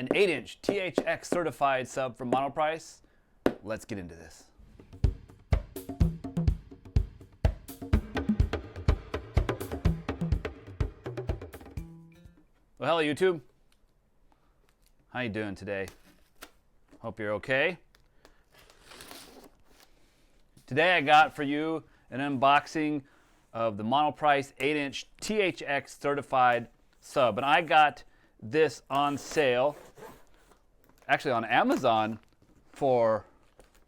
an 8-inch THX certified sub from Monoprice. Let's get into this. Well, hello YouTube. How you doing today? Hope you're okay. Today I got for you an unboxing of the Monoprice 8-inch THX certified sub, and I got this on sale, actually on Amazon, for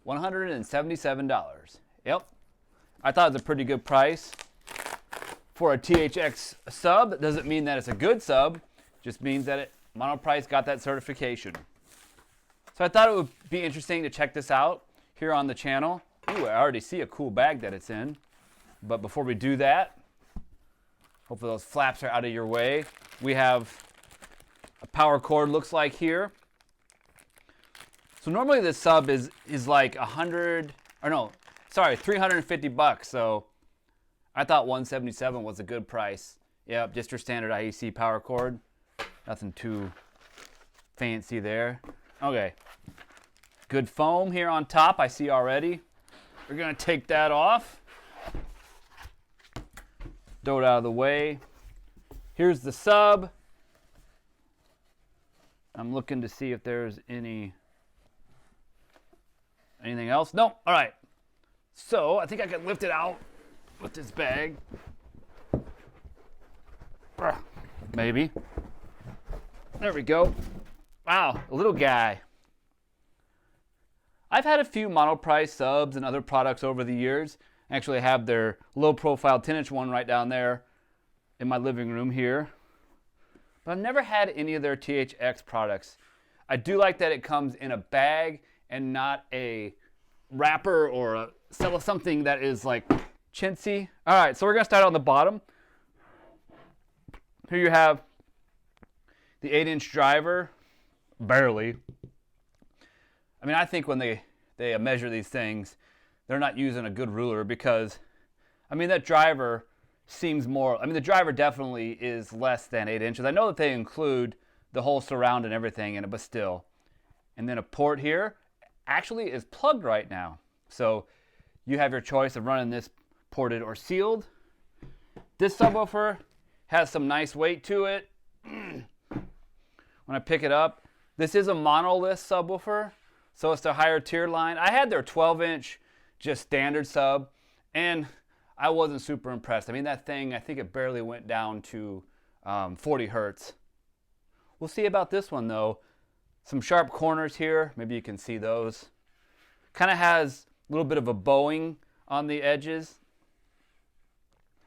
$177. Yep, I thought it was a pretty good price for a THX sub. It doesn't mean that it's a good sub, just means that Monoprice got that certification. So I thought it would be interesting to check this out here on the channel. Ooh, I already see a cool bag that it's in. But before we do that, hopefully those flaps are out of your way. We have a power cord, looks like here. So normally this sub is like 350 bucks. So I thought 177 was a good price. Yep, just your standard IEC power cord. Nothing too fancy there. Okay. Good foam here on top, I see already. We're gonna take that off. Throw it out of the way. Here's the sub. I'm looking to see if there's anything else. No, all right. So I think I can lift it out with this bag. Maybe. There we go. Wow, a little guy. I've had a few Monoprice subs and other products over the years. I actually have their low-profile 10-inch one right down there in my living room here. But I've never had any of their THX products. I do like that it comes in a bag and not a wrapper or something that is like chintzy. All right, so we're going to start on the bottom. Here you have the 8-inch driver. Barely. I mean, I think when they measure these things, they're not using a good ruler because, I mean, that driver seems more, I mean, the driver definitely is less than 8 inches. I know that they include the whole surround and everything in it, but still. And then a port here actually is plugged right now. So you have your choice of running this ported or sealed. This subwoofer has some nice weight to it. When I pick it up, this is a Monolith subwoofer, so it's the higher tier line. I had their 12-inch just standard sub, and I wasn't super impressed. I mean, that thing, I think it barely went down to 40 hertz. We'll see about this one, though. Some sharp corners here. Maybe you can see those. Kind of has a little bit of a bowing on the edges,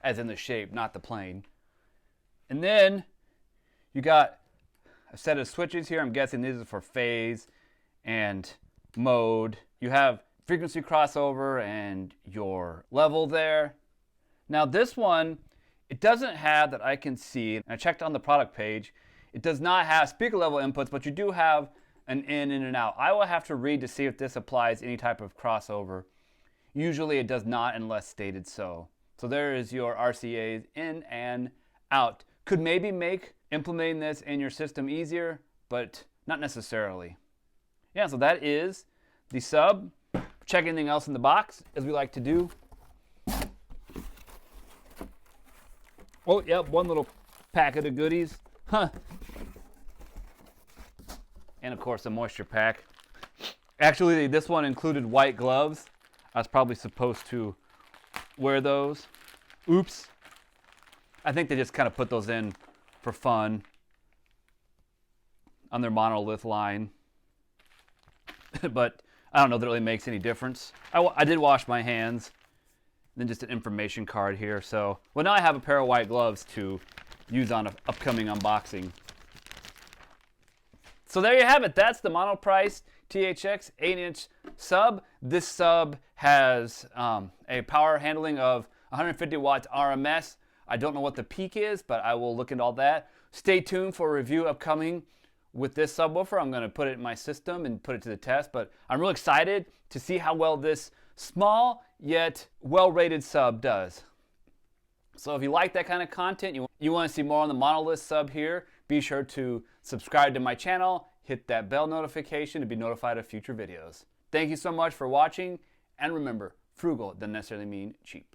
as in the shape, not the plane. And then you got a set of switches here. I'm guessing these are for phase and mode. You have frequency crossover and your level there. Now this one, it doesn't have, that I can see, and I checked on the product page, it does not have speaker level inputs, but you do have an in and out. I will have to read to see if this applies any type of crossover. Usually it does not unless stated so. So there is your RCA's in and out. Could maybe make implementing this in your system easier, but not necessarily. Yeah, so that is the sub. Check anything else in the box, as we like to do. Oh, yep, one little packet of goodies. Huh. And of course, a moisture pack. Actually, this one included white gloves. I was probably supposed to wear those. Oops. I think they just kind of put those in for fun on their Monolith line. But I don't know that it really makes any difference. I did wash my hands. Then just an information card here. So, well, now I have a pair of white gloves to use on an upcoming unboxing. So there you have it. That's the Monoprice THX 8-inch sub. This sub has a power handling of 150 watts RMS. I don't know what the peak is, but I will look into all that. Stay tuned for a review upcoming with this subwoofer. I'm going to put it in my system and put it to the test, but I'm real excited to see how well this small yet well-rated sub does. So if you like that kind of content, you want to see more on the Monolith sub here, Be sure to subscribe to my channel, hit that bell notification to be notified of future videos. Thank you so much for watching, and remember, frugal doesn't necessarily mean cheap.